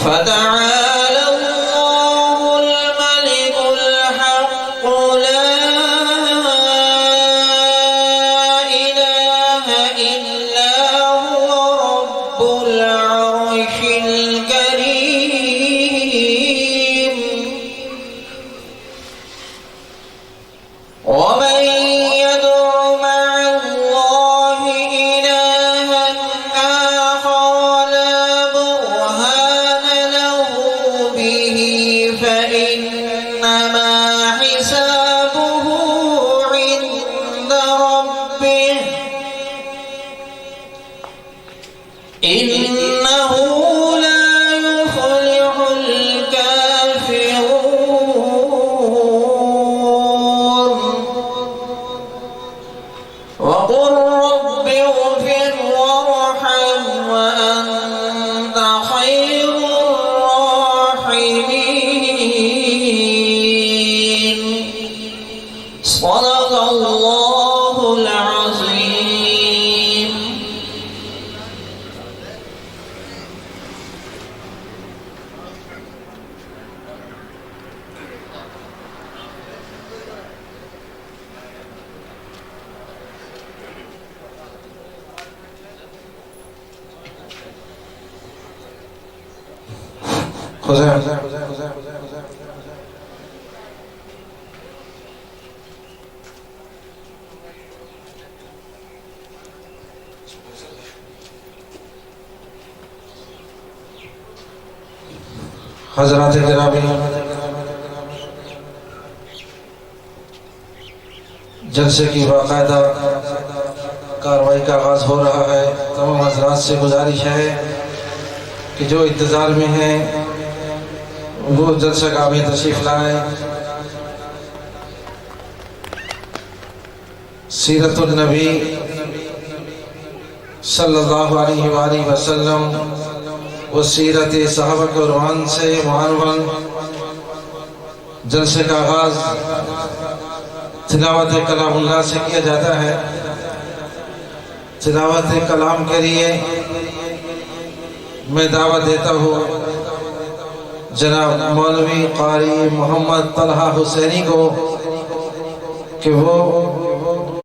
فتعالى الله الملك الحق لا إله إلا هو رب العرش الكريم ومن يدع مع الله إلها آخر لا برهان له به فإنما حسابه عند ربه إنه لا يفلح الكافرون وقل رب اغفر وارحم وأنت خير الراحمين صدق الله العظيم. हज़रात गिरामी, जलसे की बाकायदा कार्रवाई का आगाज़ हो रहा है। तमाम हज़रात से गुजारिश है कि जो इंतज़ार में हैं वो जलसेगाह में तशरीफ़ लाएँ। सीरतुन नबी सल्लल्लाहु अलैहि वसल्लम व सीरत सहाबा कुरान से मुआवन जलसे का आगाज़ तिलावत कलामुल्लाह से किया जाता है। तिलावत कलाम के लिए मैं दावत देता हूँ जनाब मौलवी कारी मोहम्मद तलहा हुसैनी को कि वो